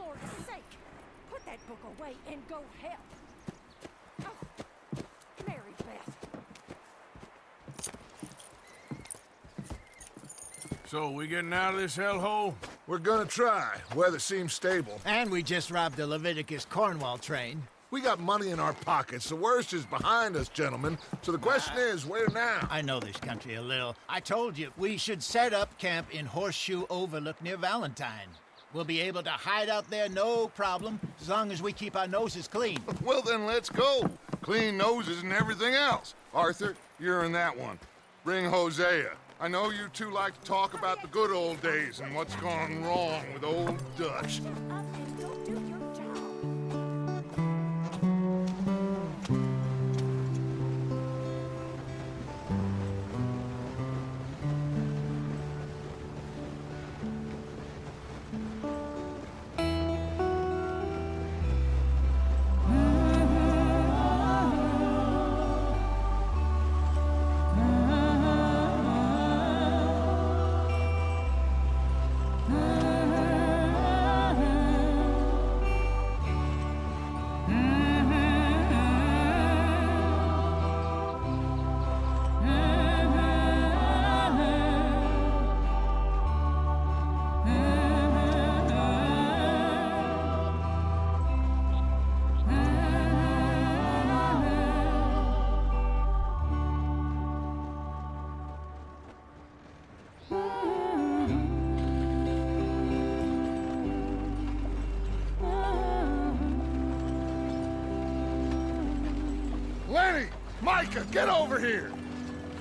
Lord's sake! Put that book away and go help. Oh, Mary Beth. So, we getting out of this hellhole? We're gonna try. Weather seems stable. And we just robbed a Leviticus Cornwall train. We got money in our pockets. The worst is behind us, gentlemen. So the question is, where now? I know this country a little. I told you, we should set up camp in Horseshoe Overlook near Valentine. We'll be able to hide out there, no problem, as long as we keep our noses clean. Well, then let's go. Clean noses and everything else. Arthur, you're in that one. Bring Hosea. I know you two like to talk about the good old days and what's gone wrong with old Dutch. Up and go do your job. Lenny! Micah, get over here!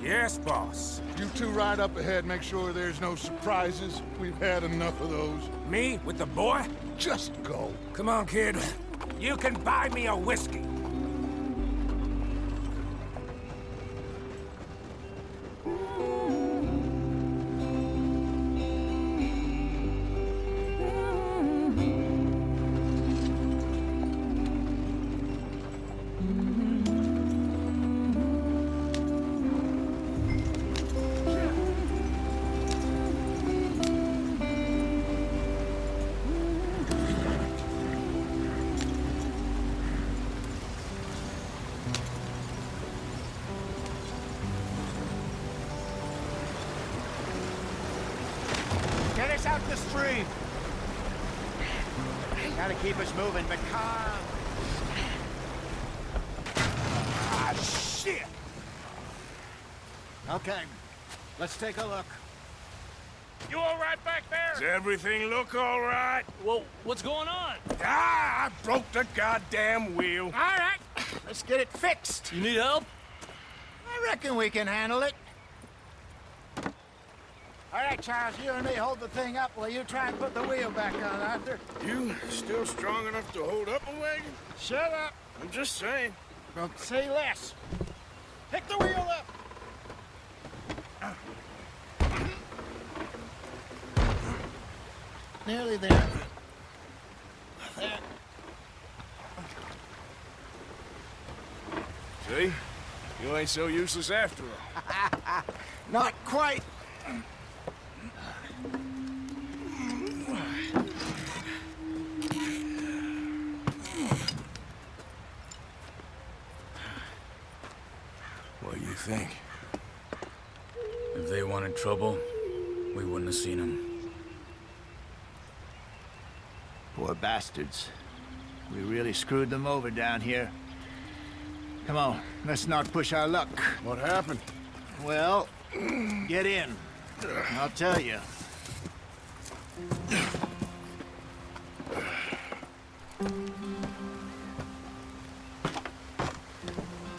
Yes, boss. You two ride up ahead, make sure there's no surprises. We've had enough of those. Me with the boy? Just go. Come on, kid. You can buy me a whiskey. Get us out the stream! Gotta keep us moving, but calm. Ah, shit! Okay, let's take a look. You all right back there? Does everything look all right? Well, what's going on? Ah, I broke the goddamn wheel. All right, let's get it fixed. You need help? I reckon we can handle it. All right, Charles, you and me hold the thing up while you try and put the wheel back on, Arthur. You still strong enough to hold up a wagon? Shut up. I'm just saying. Don't say less. Pick the wheel up. Nearly there. There. See? You ain't so useless after all. Not quite. What do you think? If they wanted trouble, we wouldn't have seen them. Poor bastards. We really screwed them over down here. Come on, let's not push our luck. What happened? Well, get in. I'll tell you.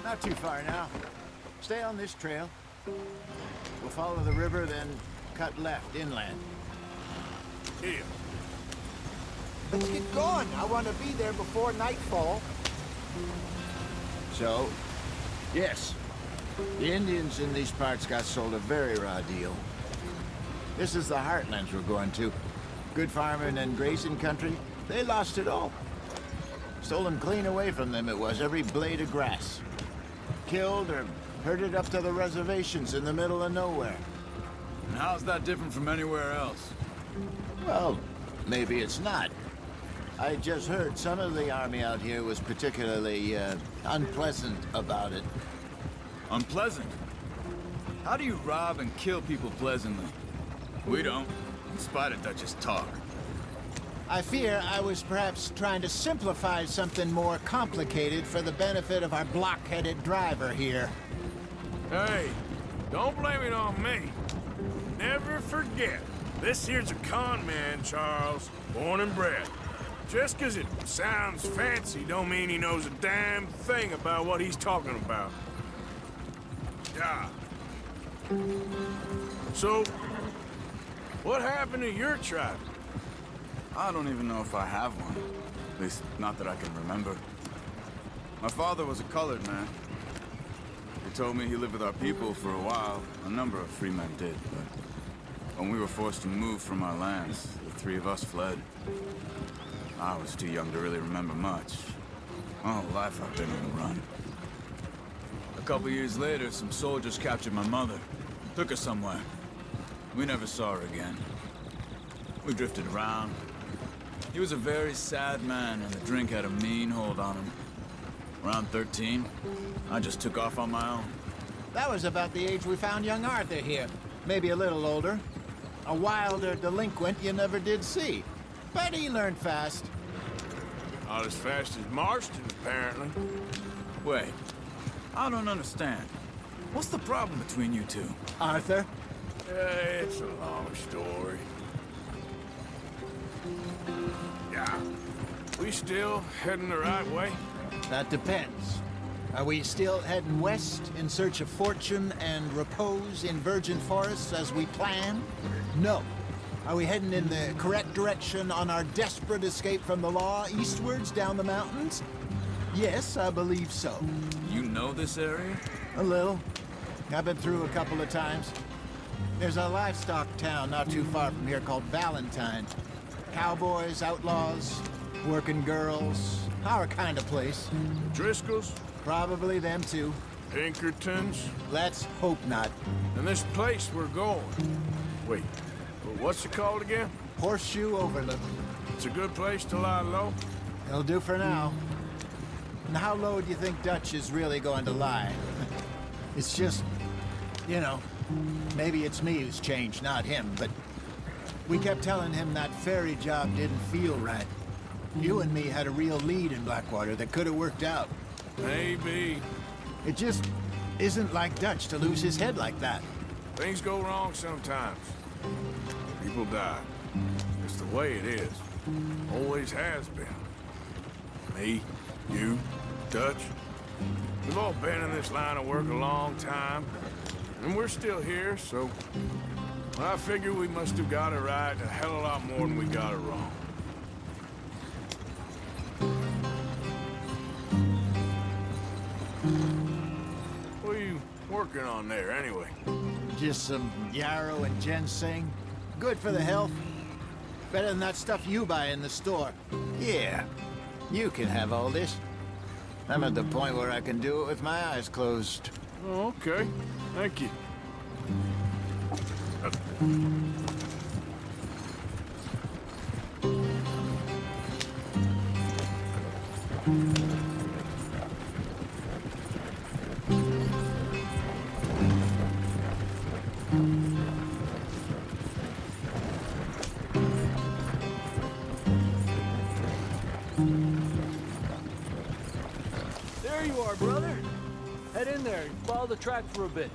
Not too far now. Stay on this trail. We'll follow the river, then cut left inland. Here. Let's get going. I want to be there before nightfall. So, yes, the Indians in these parts got sold a very raw deal. This is the heartlands we're going to. Good farming and grazing country, they lost it all. Stolen clean away from them it was, every blade of grass. Killed or herded up to the reservations in the middle of nowhere. And how's that different from anywhere else? Well, maybe it's not. I just heard some of the army out here was particularly, unpleasant about it. Unpleasant? How do you rob and kill people pleasantly? We don't, in spite of Dutch's talk. I fear I was perhaps trying to simplify something more complicated for the benefit of our block-headed driver here. Hey, don't blame it on me. Never forget, this here's a con man, Charles, born and bred. Just 'cause it sounds fancy don't mean he knows a damn thing about what he's talking about. Yeah. So, what happened to your tribe? I don't even know if I have one. At least, not that I can remember. My father was a colored man. He told me he lived with our people for a while. A number of free men did, but when we were forced to move from our lands, the three of us fled. I was too young to really remember much. My whole life I've been on the run. A couple years later, some soldiers captured my mother. Took her somewhere. We never saw her again. We drifted around. He was a very sad man, and the drink had a mean hold on him. Around 13, I just took off on my own. That was about the age we found young Arthur here. Maybe a little older. A wilder delinquent you never did see. But he learned fast. Not as fast as Marston, apparently. Wait, I don't understand. What's the problem between you two? Arthur? It's a long story. Yeah. We still heading the right way? That depends. Are we still heading west in search of fortune and repose in virgin forests as we planned? No. Are we heading in the correct direction on our desperate escape from the law eastwards down the mountains? Yes, I believe so. You know this area? A little. I've been through a couple of times. There's a livestock town not too far from here called Valentine. Cowboys, outlaws, working girls, our kind of place. Driscoll's? Probably them too. Pinkertons? Let's hope not. And this place we're going. Wait, what's it called again? Horseshoe Overlook. It's a good place to lie low? It'll do for now. And how low do you think Dutch is really going to lie? It's just, you know, maybe it's me who's changed, not him, but we kept telling him that ferry job didn't feel right. You and me had a real lead in Blackwater that could have worked out. Maybe. It just isn't like Dutch to lose his head like that. Things go wrong sometimes. People die. It's the way it is. Always has been. Me, you, Dutch. We've all been in this line of work a long time. And we're still here, so... I figure we must have got it right a hell of a lot more than we got it wrong. What are you working on there, anyway? Just some yarrow and ginseng. Good for the health. Better than that stuff you buy in the store. Yeah, you can have all this. I'm at the point where I can do it with my eyes closed. Oh, okay. Thank you. There you are, brother. Head in there and follow the track for a bit.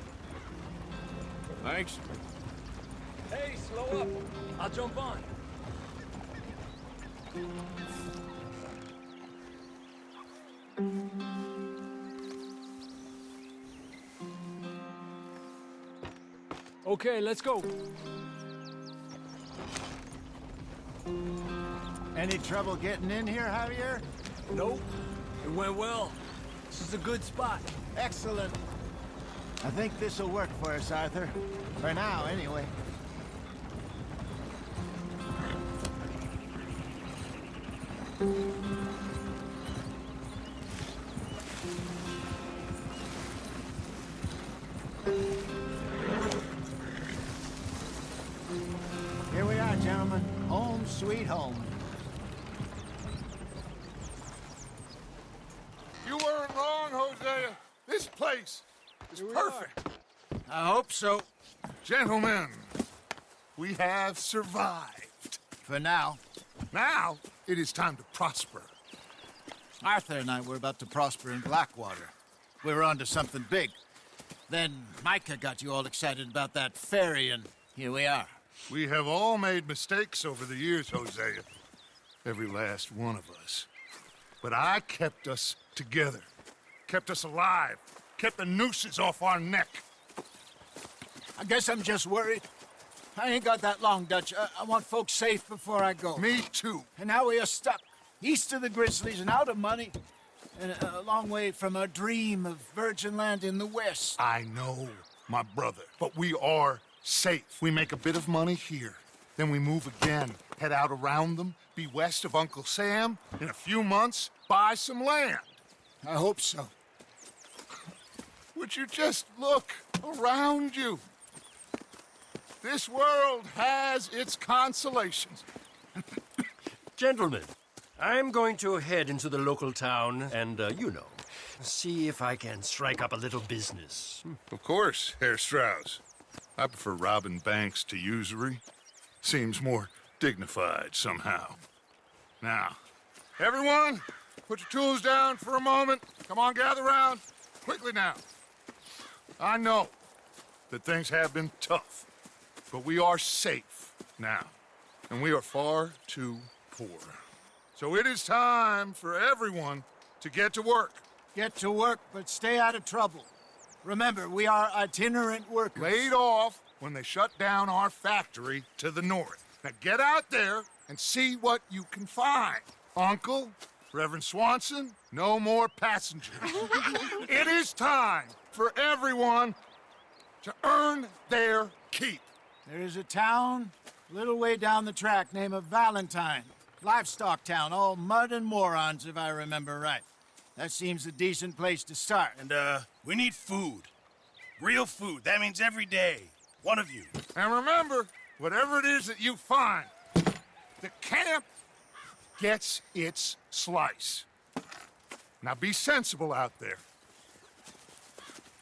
Thanks. Hey, slow up. I'll jump on. Okay, let's go. Any trouble getting in here, Javier? Nope. It went well. This is a good spot. Excellent. I think this'll work for us, Arthur. For now, anyway. Here we are, gentlemen. Home sweet home. place is perfect. I hope so. Gentlemen, we have survived. For now. Now, it is time to prosper. Arthur and I were about to prosper in Blackwater. We were onto something big. Then Micah got you all excited about that ferry, and here we are. We have all made mistakes over the years, Hosea. Every last one of us. But I kept us together. Kept us alive. Kept the nooses off our neck. I guess I'm just worried. I ain't got that long, Dutch. I want folks safe before I go. Me too. And now we are stuck, east of the Grizzlies and out of money, and a long way from our dream of virgin land in the west. I know, my brother, but we are safe. We make a bit of money here, then we move again, head out around them, be west of Uncle Sam, in a few months, buy some land. I hope so. Would you just look around you? This world has its consolations. Gentlemen, I'm going to head into the local town and, see if I can strike up a little business. Of course, Herr Strauss. I prefer robbing banks to usury. Seems more dignified somehow. Now, everyone, put your tools down for a moment. Come on, gather round. Quickly now. I know that things have been tough, but we are safe now, and we are far too poor. So it is time for everyone to get to work. Get to work, but stay out of trouble. Remember, we are itinerant workers. Laid off when they shut down our factory to the north. Now get out there and see what you can find. Uncle, Reverend Swanson, no more passengers. It is time for everyone to earn their keep. There is a town a little way down the track named Valentine. Livestock town, all mud and morons, if I remember right. That seems a decent place to start. And, we need food. Real food. That means every day. One of you. And remember, whatever it is that you find, the camp gets its slice. Now be sensible out there.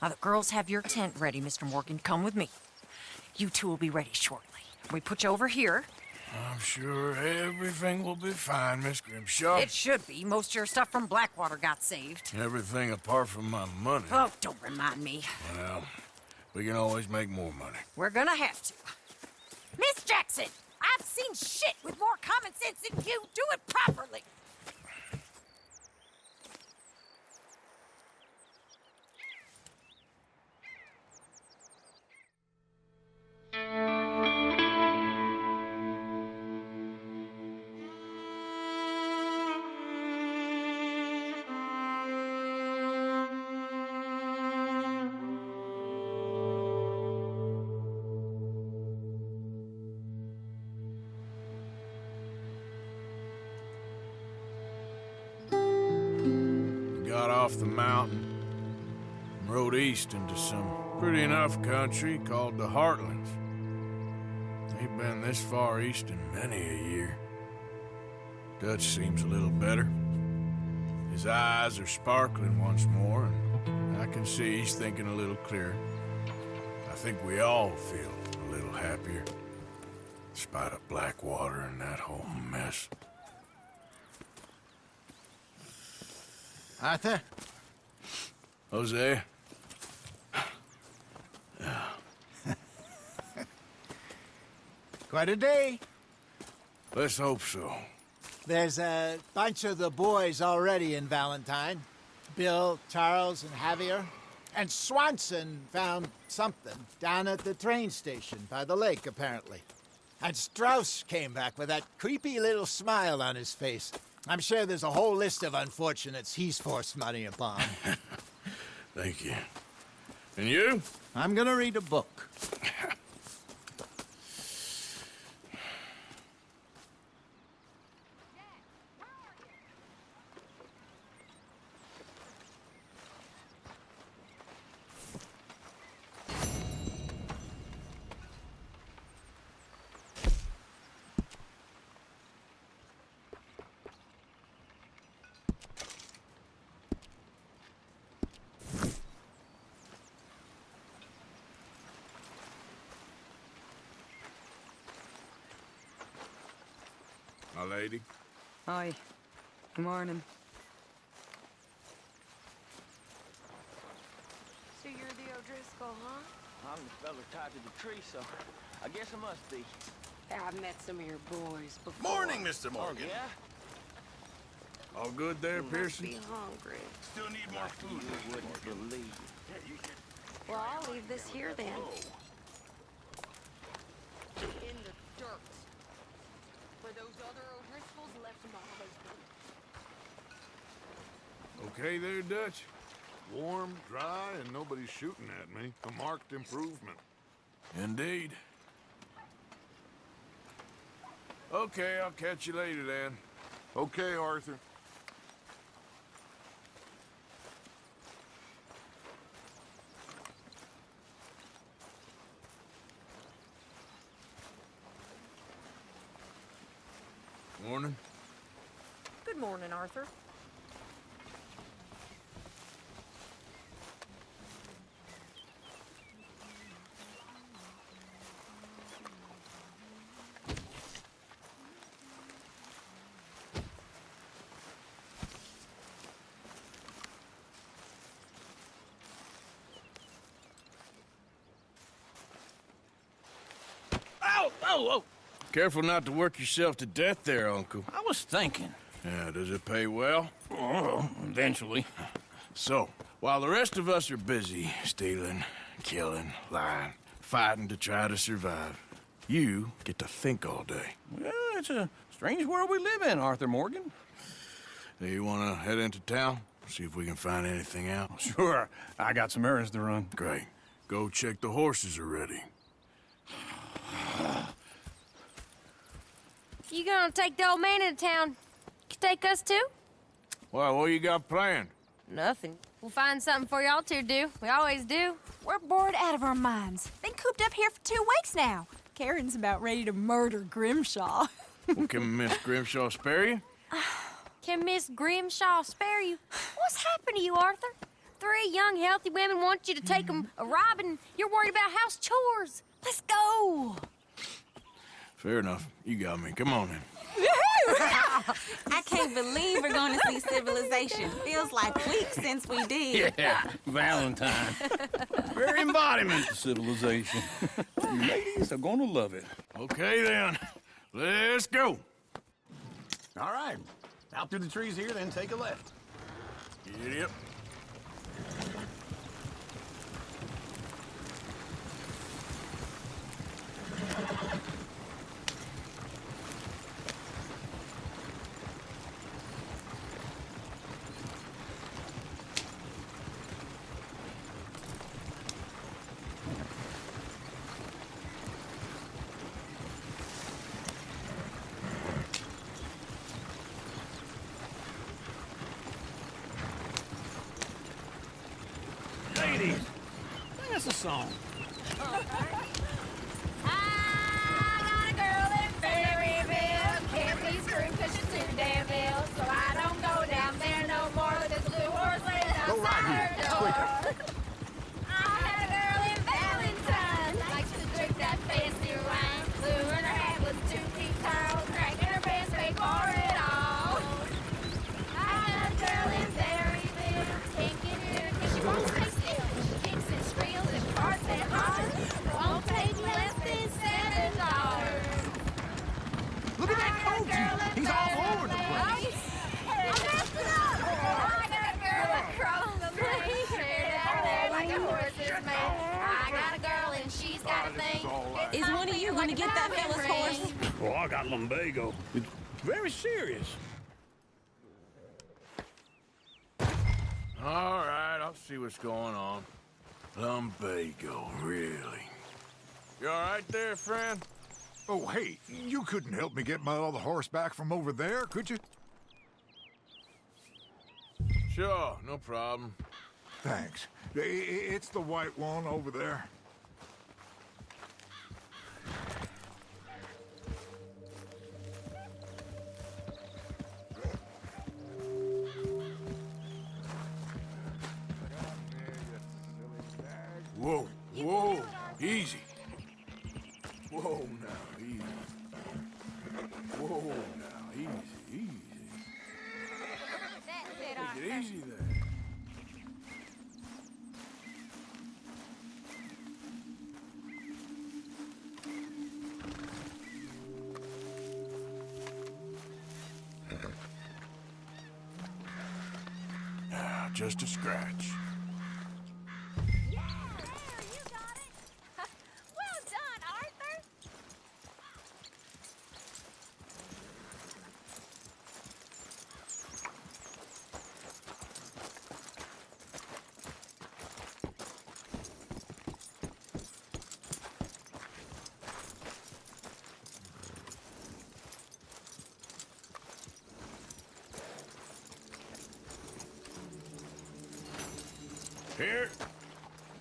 Now, the girls have your tent ready, Mr. Morgan. Come with me. You two will be ready shortly. We put you over here. I'm sure everything will be fine, Miss Grimshaw. It should be. Most of your stuff from Blackwater got saved. Everything apart from my money. Oh, don't remind me. Well, we can always make more money. We're gonna have to. Miss Jackson, I've seen shit with more common sense than you. Do it properly. Got off the mountain and rode east into some pretty enough country called the Heartlands. Ain't been this far east in many a year. Dutch seems a little better. His eyes are sparkling once more, and I can see he's thinking a little clearer. I think we all feel a little happier, in spite of Blackwater and that whole mess. Arthur? Jose? Quite a day. Let's hope so. There's a bunch of the boys already in Valentine. Bill, Charles, and Javier. And Swanson found something down at the train station by the lake, apparently. And Strauss came back with that creepy little smile on his face. I'm sure there's a whole list of unfortunates he's forced money upon. Thank you. And you? I'm gonna read a book. lady. Hi. Good morning. So you're the O'Driscoll, huh? I'm the fella tied to the tree, so I guess I must be. I've met some of your boys before. Morning, Mr. Morgan. Oh, yeah? All good there, You must Pearson? be hungry. Still need more food. You wouldn't believe. Well, I'll leave this here then. In the dirt. Where those other O'Driscolls left my husband. Okay there, Dutch? Warm, dry, and nobody's shooting at me. A marked improvement. Indeed. Okay, I'll catch you later then. Okay, Arthur. Morning. Good morning, Arthur. Ow! Oh, oh! Careful not to work yourself to death there, Uncle. I was thinking. Yeah, does it pay well? Oh, eventually. So, while the rest of us are busy stealing, killing, lying, fighting to try to survive, you get to think all day. Well, it's a strange world we live in, Arthur Morgan. Do you want to head into town? See if we can find anything out? Sure, I got some errands to run. Great. Go check the horses are ready. You gonna take the old man into town? You take us too? Well, what you got planned? Nothing. We'll find something for y'all to do. We always do. We're bored out of our minds. Been cooped up here for 2 weeks now. Karen's about ready to murder Grimshaw. Well, can Miss Grimshaw spare you? Can Miss Grimshaw spare you? What's happened to you, Arthur? 3 young, healthy women want you to take them a robbing. You're worried about house chores. Let's go. Fair enough. You got me. Come on in. I can't believe we're going to see civilization. Feels like weeks since we did. Yeah, Valentine. Very embodiment of civilization. You ladies are gonna love it. Okay, then. Let's go. All right. Out through the trees here, then take a left. Yep. Ladies, sing us a song. I got a girl in Berryville. Can't be screwed 'cause she's too damn ill. So I don't go down there no more with this blue horse laying outside her door. I had a girl in Valentine. Likes to drink that fancy wine. Blue in her hat was 2 feet tall. Cracking her pants, paid for it all. I had a girl in Berryville. Can't get her 'cause she won't stay still. She kicks and squeals and farts and hollers. Won't take less than $7. Look at that coach. He's all over the place. I messed it up. I got a girl across the lane. Down there like a horse is made. I got a girl and she's got a thing. Is one of you going to get that fella's horse? Oh, I got lumbago. It's very serious. All right, I'll see what's going on. Lumbago, really? You all right there, friend? Oh, hey, you couldn't help me get my other horse back from over there, could you? Sure, no problem. Thanks. It's the white one over there. Whoa, whoa, easy. Whoa, now, easy. Whoa, now, Arthur. easy there. Just a scratch. Yeah! You got it! Well done, Arthur!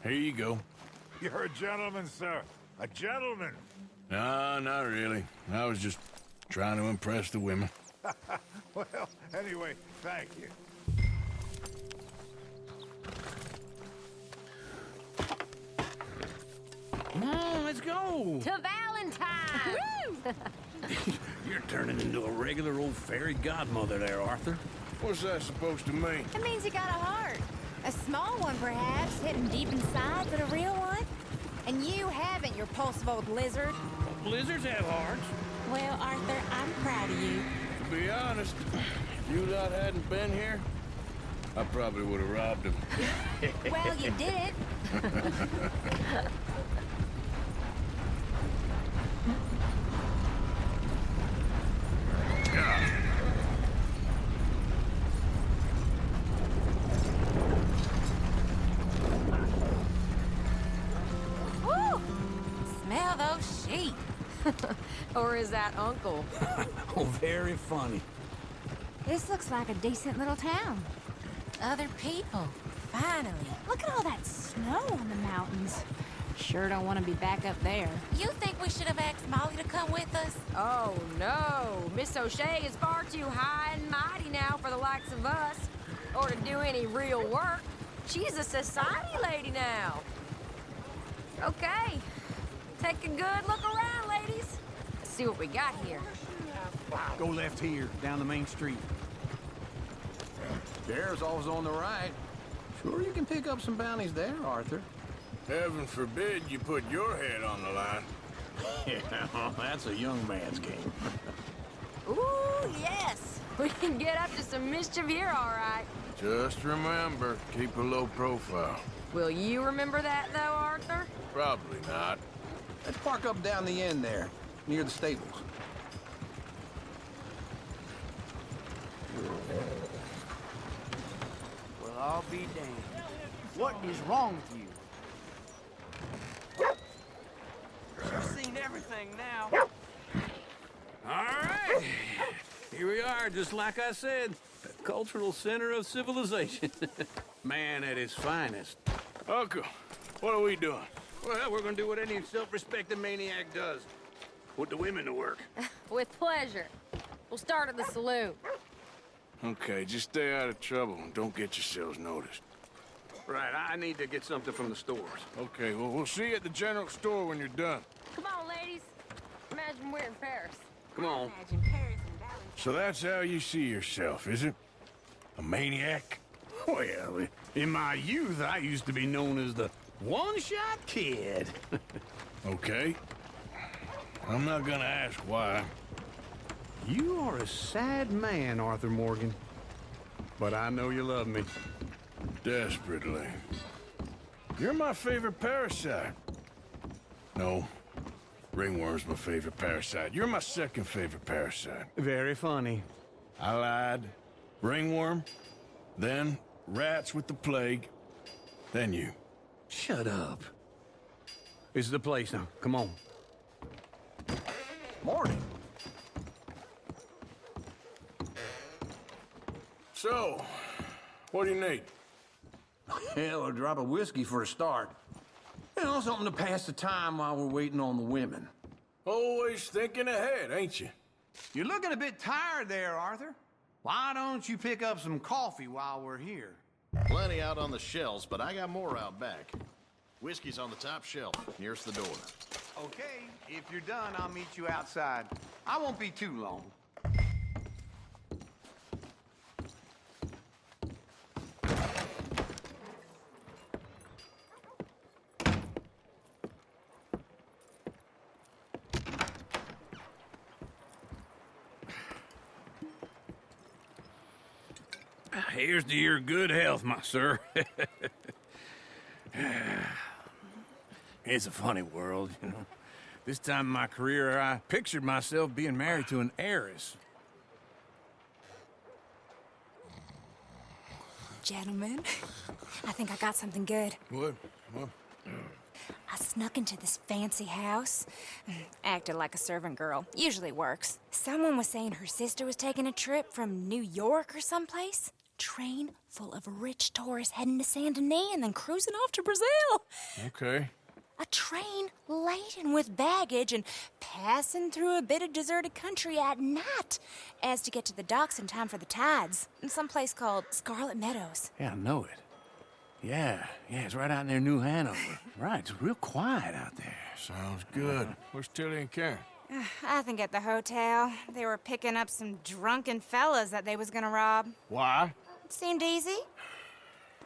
Here you go. You're a gentleman, sir. A gentleman. No, not really. I was just trying to impress the women. Well, anyway, thank you. Come on, let's go. To Valentine! You're turning into a regular old fairy godmother there, Arthur. What's that supposed to mean? It means you got a heart. A small one, perhaps, hidden deep inside, but a real one. And you haven't, you repulsive old lizard. Blizzards have hearts. Well, Arthur, I'm proud of you. To be honest, if you lot hadn't been here, I probably would have robbed him. Well, you did. Woo! Smell those sheep. Or is that Uncle? Oh, very funny. This looks like a decent little town. Other people, finally. Look at all that snow on the mountains. Sure don't want to be back up there. You think we should have asked Molly to come with us? Oh, no. Miss O'Shea is far too high and mighty now for the likes of us, or to do any real work. She's a society lady now. Okay. Take a good look around, ladies. Let's see what we got here. Go left here, down the main street. There's always on the right. Sure you can pick up some bounties there, Arthur. Heaven forbid you put your head on the line. Yeah, well, that's a young man's game. Ooh, yes. We can get up to some mischief here, all right. Just remember, keep a low profile. Will you remember that, though, Arthur? Probably not. Let's park up down the end there, near the stables. Well, I'll be damned. What is wrong with you? You've seen everything now. All right. Here we are, just like I said. The cultural center of civilization. Man at his finest. Uncle, what are we doing? Well, we're gonna do what any self-respecting maniac does. Put the women to work. With pleasure. We'll start at the saloon. Okay, just stay out of trouble and don't get yourselves noticed. Right, I need to get something from the stores. Okay, well, we'll see you at the general store when you're done. Come on, ladies. Imagine we're in Paris. Come on. Imagine Paris and Valentine. So that's how you see yourself, is it? A maniac? Well, in my youth, I used to be known as the one-shot kid. Okay. I'm not gonna ask why. You are a sad man, Arthur Morgan. But I know you love me. Desperately. You're my favorite parasite. No. Ringworm's my favorite parasite. You're my second favorite parasite. Very funny. I lied. Ringworm. Then rats with the plague. Then you. Shut up. This is the place now. Come on. Morning. So, what do you need? Hell, a drop of whiskey for a start. You know, something to pass the time while we're waiting on the women. Always thinking ahead, ain't you? You're looking a bit tired there, Arthur. Why don't you pick up some coffee while we're here? Plenty out on the shelves, but I got more out back. Whiskey's on the top shelf, nearest the door. Okay, if you're done, I'll meet you outside. I won't be too long. here's to your good health, my sir. It's a funny world, you know. This time in my career, I pictured myself being married to an heiress. Gentlemen, I think I got something good. What? What? I snuck into this fancy house. Acted like a servant girl. Usually works. Someone was saying her sister was taking a trip from New York or someplace. Train full of rich tourists heading to Saint Denis and then cruising off to Brazil. Okay. A train laden with baggage and passing through a bit of deserted country at night as to get to the docks in time for the tides in some place called Scarlet Meadows. Yeah, I know it. Yeah, it's right out near New Hanover. Right, it's real quiet out there. Sounds good. Where's Tilly and Karen? I think at the hotel. They were picking up some drunken fellas that they was gonna rob. Why? It seemed easy.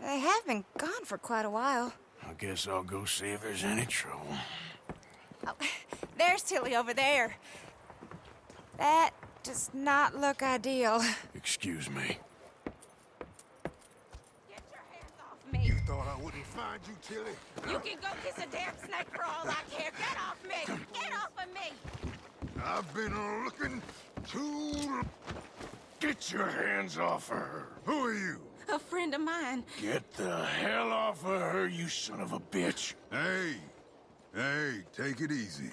They have been gone for quite a while. I guess I'll go see if there's any trouble. Oh, there's Tilly over there. That does not look ideal. Excuse me. Me. You thought I wouldn't find you, Tilly? You can go kiss a damn snake for all I care. Get off me! Get off of me! I've been looking to... Get your hands off her. Who are you? A friend of mine. Get the hell off of her, you son of a bitch. Hey, take it easy.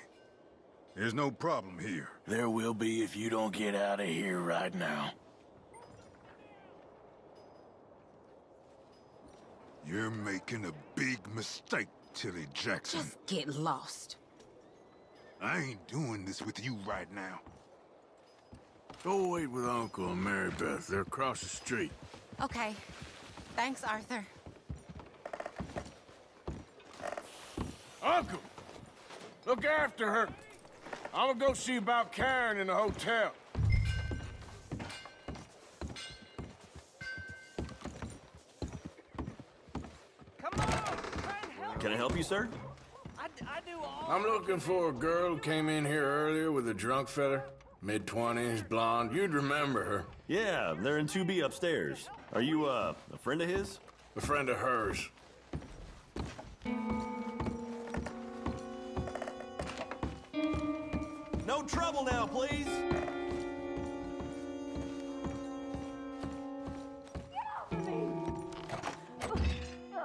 There's no problem here. There will be if you don't get out of here right now. You're making a big mistake, Tilly Jackson. Just get lost. I ain't doing this with you right now. Go wait with Uncle and Mary Beth. They're across the street. Okay. Thanks, Arthur. Uncle! Look after her. I'm gonna go see about Karen in the hotel. Can I help you, sir? I do all... I'm looking for a girl who came in here earlier with a drunk fella. Mid-20s, blonde. You'd remember her. Yeah, they're in 2B upstairs. Are you, a friend of his? A friend of hers. No trouble now, please.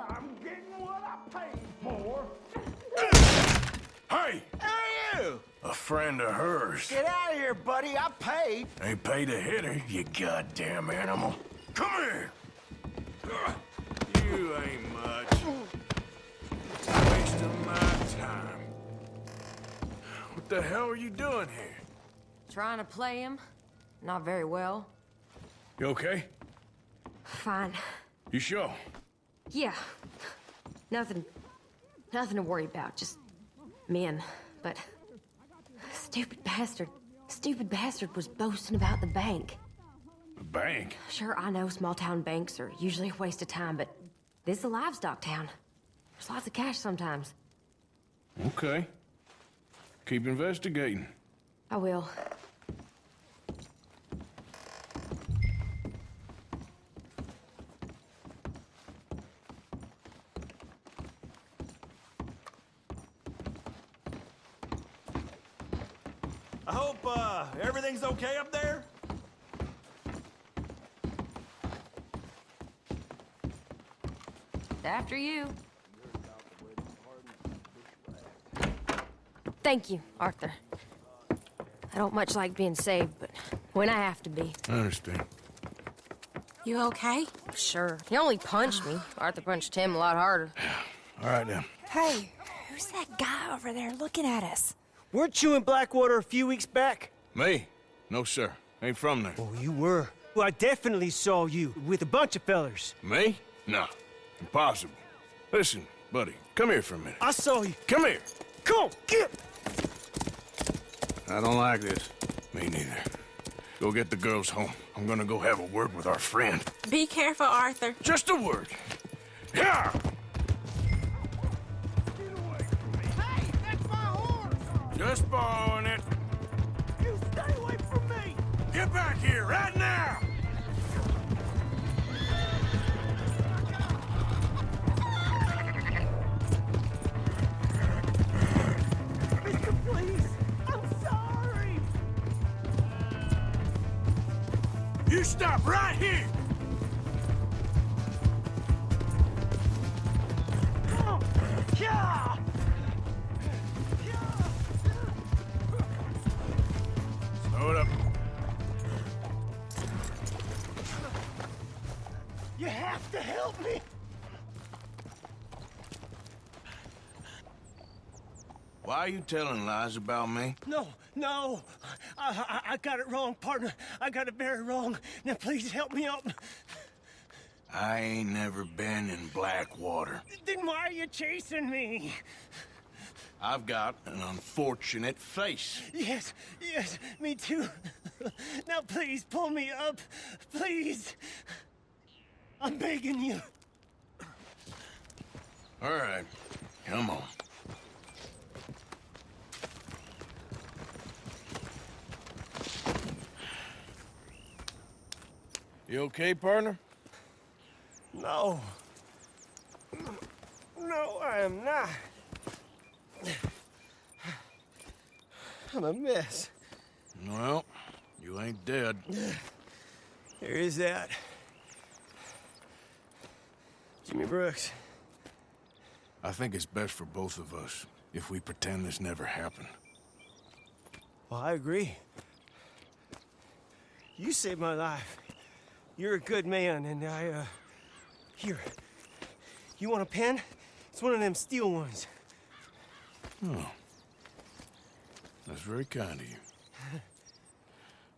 I'm getting what I paid for. Hey! Hey, you! A friend of hers. Get out of here, buddy. I paid. Ain't paid to hit her, you goddamn animal. Come here! You ain't much. It's a waste of my time. What the hell are you doing here? Trying to play him. Not very well. You okay? Fine. You sure? Yeah. Nothing to worry about. Just men. But stupid bastard was boasting about the bank. The bank? Sure, I know small town banks are usually a waste of time, but this is a livestock town. There's lots of cash sometimes. Okay. Keep investigating. I will. I hope, everything's okay up there? After you. Thank you, Arthur. I don't much like being saved, but when I have to be. I understand. You okay? Sure. He only punched me. Arthur punched him a lot harder. All right, then. Hey, who's that guy over there looking at us? Weren't you in Blackwater a few weeks back? Me? No, sir. Ain't from there. Oh, you were. Well, I definitely saw you with a bunch of fellers. Me? No. Impossible. Listen, buddy, come here for a minute. I saw you. Come here. Come on, get! I don't like this. Me neither. Go get the girls home. I'm gonna go have a word with our friend. Be careful, Arthur. Just a word. Yeah! Hey, that's my horse! Just borrowing it. You stay away from me! Get back here right now! You stop right here! Slow it up. You have to help me! Why are you telling lies about me? No. I got it wrong, partner. I got it very wrong. Now please help me out. I ain't never been in Blackwater. Then why are you chasing me? I've got an unfortunate face. Yes, me too. Now please pull me up. Please. I'm begging you. All right, come on. You okay, partner? No. No, I am not. I'm a mess. Well, you ain't dead. There is that. Jimmy Brooks. I think it's best for both of us if we pretend this never happened. Well, I agree. You saved my life. You're a good man, and here. You want a pen? It's one of them steel ones. Oh. That's very kind of you.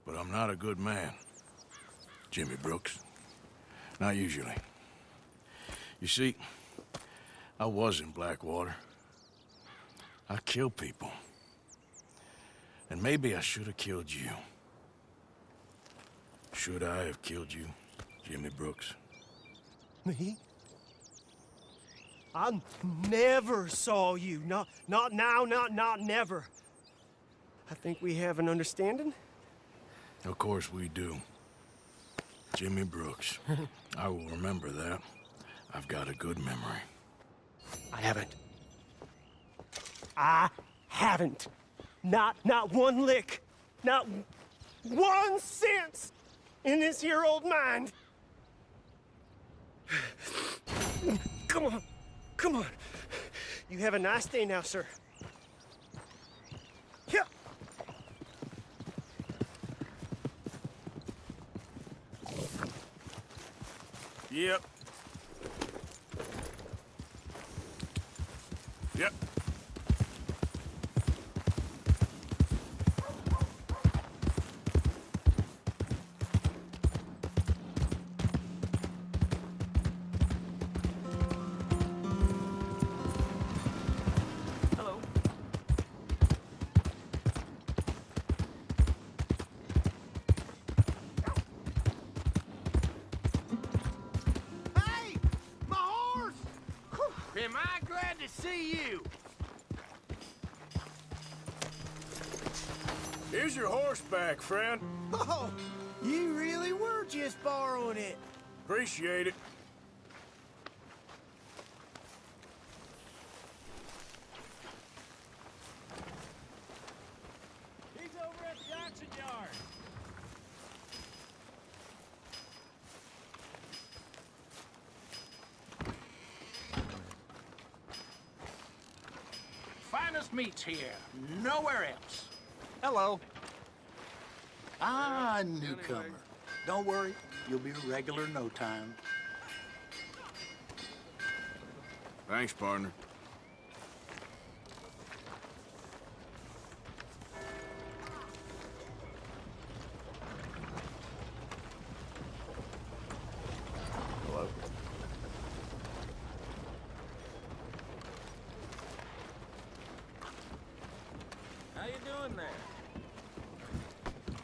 But I'm not a good man, Jimmy Brooks. Not usually. You see, I was in Blackwater. I killed people. And maybe I should have killed you. Should I have killed you, Jimmy Brooks? Me? I never saw you. Not now, not never. I think we have an understanding. Of course we do. Jimmy Brooks. I will remember that. I've got a good memory. I haven't. Not one lick. Not 1 cent in this here old mind. Come on. You have a nice day now, sir. Here. Yep. Yep. Hello. Hey! My horse! Am I glad to see you? Here's your horseback, friend. Oh, you really were just borrowing it. Appreciate it. He's over at the auction yard. Finest meats here. Nowhere else. Hello. Ah, newcomer. Don't worry. You'll be a regular in no time. Thanks, partner. Hello. How you doing there?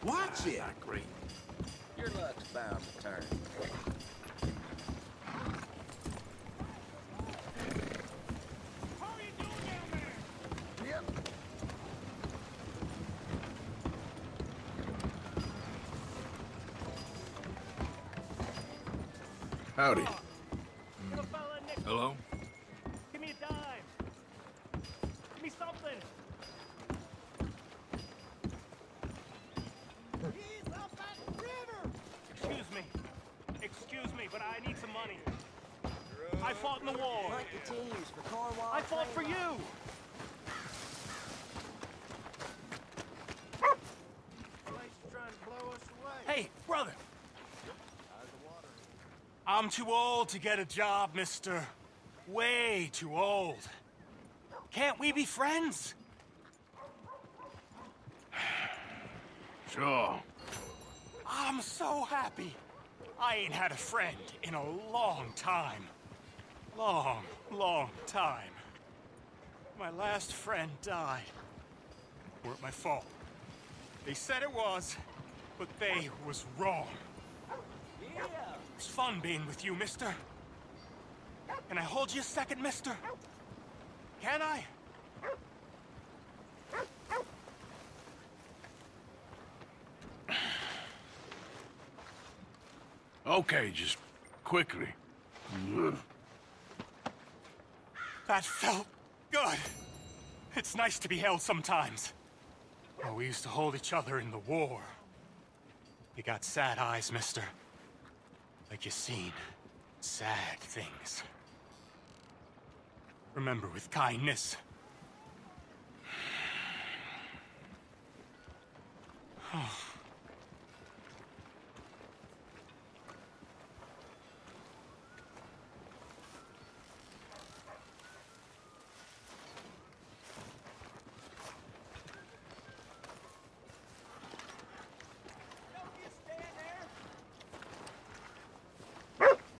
Watch it. Not great. Your luck's bound to turn. Yep. Howdy. Hello? Give me a dime. Give me something. He's up at the river. Excuse excuse me, but I need some money. I fought in the war. Like the teams for Cornwall. I fought for you. Hey, brother. I'm too old to get a job, mister. Way too old. Can't we be friends? Sure. I'm so happy. I ain't had a friend in a long time. Long time. My last friend died. Weren't my fault. They said it was, but they was wrong. Yeah. It's fun being with you, mister. Can I hold you a second, mister? Can I? Okay, just quickly. That felt good. It's nice to be held sometimes. Oh, we used to hold each other in the war. You got sad eyes, mister. Like you seen sad things. Remember with kindness. Oh.